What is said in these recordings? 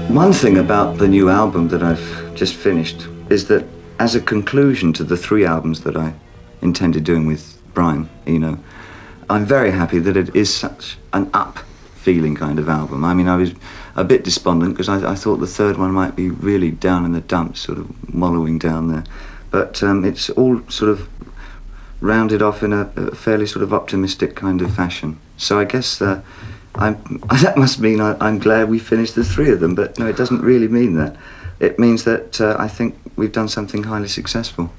One thing about the new album that I've just finished is that as a conclusion to the 3 albums that I intended doing with Brian Eno, I'm very happy that it is such an up-feeling kind of album. I mean, I was a bit despondent because I thought the 3rd one might be really down in the dumps, sort of wallowing down there. But it's all sort of rounded off in a fairly sort of optimistic kind of fashion. So I guess that must mean I'm glad we finished the 3 of them, but no, it doesn't really mean that. It means that I think we've done something highly successful.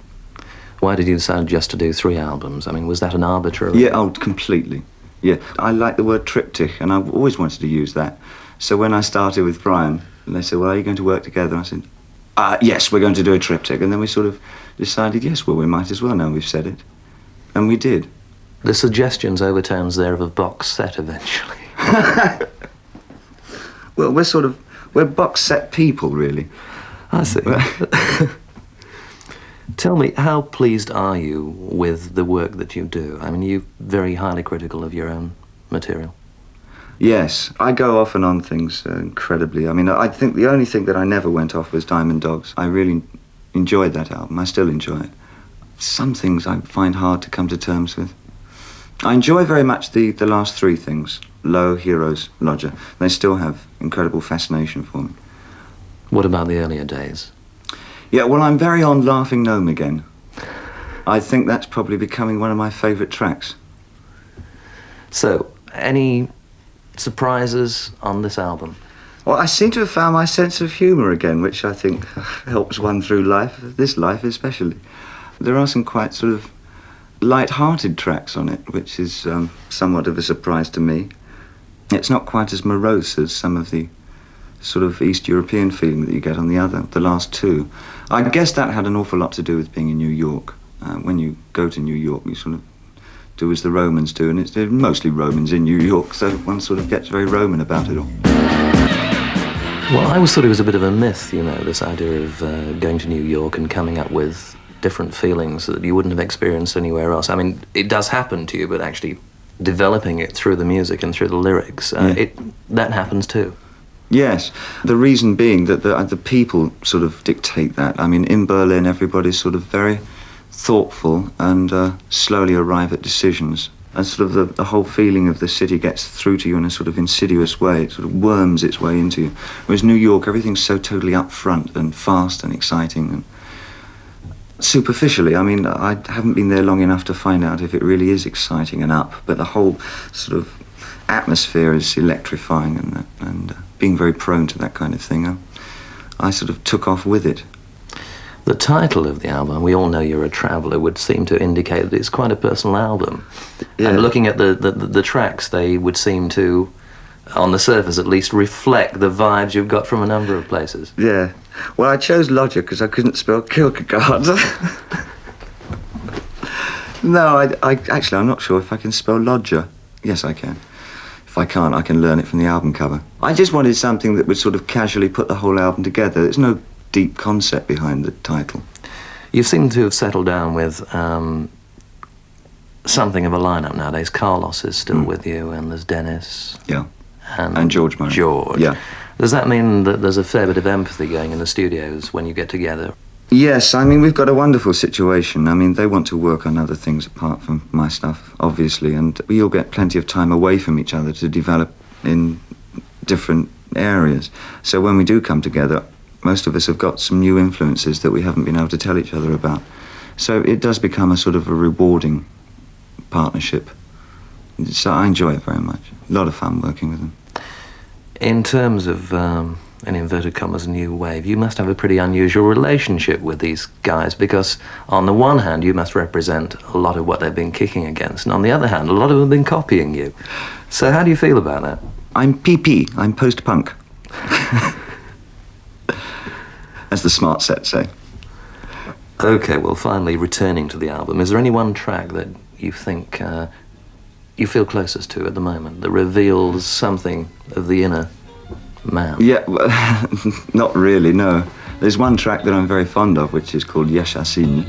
Why did you decide just to do 3 albums? I mean, was that an arbitrary... Yeah, oh, completely. Yeah, I like the word triptych, and I've always wanted to use that. So when I started with Brian, and they said, well, are you going to work together? I said, yes, we're going to do a triptych. And then we sort of decided, yes, well, we might as well now we've said it. And we did. The suggestions, overtones there of a box set eventually. Well, we're box set people, really. I see. Tell me, how pleased are you with the work that you do? I mean, you're very highly critical of your own material. Yes, I go off and on things incredibly. I mean, I think the only thing that I never went off was Diamond Dogs. I really enjoyed that album. I still enjoy it. Some things I find hard to come to terms with. I enjoy very much the last 3 things. Low, Heroes, Lodger. They still have incredible fascination for me. What about the earlier days? Yeah, well, I'm very on Laughing Gnome again. I think that's probably becoming one of my favourite tracks. So, any surprises on this album? Well, I seem to have found my sense of humour again, which I think helps one through life, this life especially. There are some quite sort of light-hearted tracks on it, which is somewhat of a surprise to me. It's not quite as morose as some of the sort of East European feeling that you get on the last 2. I guess that had an awful lot to do with being in New York. When you go to New York, you sort of do as the Romans do, and it's mostly Romans in New York, so one sort of gets very Roman about it all. Well, I always thought it was a bit of a myth, you know, this idea of going to New York and coming up with different feelings that you wouldn't have experienced anywhere else. I mean, it does happen to you, but actually developing it through the music and through the lyrics, that happens too. Yes, the reason being that the people sort of dictate that. I mean, in Berlin, everybody's sort of very thoughtful and slowly arrive at decisions. And sort of the whole feeling of the city gets through to you in a sort of insidious way. It sort of worms its way into you. Whereas New York, everything's so totally upfront and fast and exciting. And superficially, I mean, I haven't been there long enough to find out if it really is exciting and up, but the whole sort of atmosphere is electrifying and being very prone to that kind of thing. I sort of took off with it. The title of the album, we all know you're a traveller, would seem to indicate that it's quite a personal album. Yeah. And looking at the tracks, they would seem to, on the surface at least, reflect the vibes you've got from a number of places. Yeah. Well, I chose Lodger because I couldn't spell Kierkegaard. No, actually, I'm not sure if I can spell Lodger. Yes, I can. If I can't, I can learn it from the album cover. I just wanted something that would sort of casually put the whole album together. There's no deep concept behind the title. You seem to have settled down with something of a lineup nowadays. Carlos is still with you, and there's Dennis. Yeah. And George Murray. George. Yeah. Does that mean that there's a fair bit of empathy going in the studios when you get together? Yes, I mean, we've got a wonderful situation. I mean, they want to work on other things apart from my stuff, obviously, and we all get plenty of time away from each other to develop in different areas. So when we do come together, most of us have got some new influences that we haven't been able to tell each other about. So it does become a sort of a rewarding partnership. So I enjoy it very much. A lot of fun working with them. In terms of, in inverted commas, new wave, you must have a pretty unusual relationship with these guys, because on the one hand, you must represent a lot of what they've been kicking against, and on the other hand, a lot of them have been copying you. So how do you feel about that? I'm PP. I'm post-punk. As the smart set say. Okay, well, finally, returning to the album, is there any one track that you think you feel closest to at the moment, that reveals something of the inner man? Yeah, well, not really, no. There's one track that I'm very fond of, which is called Yeshassin.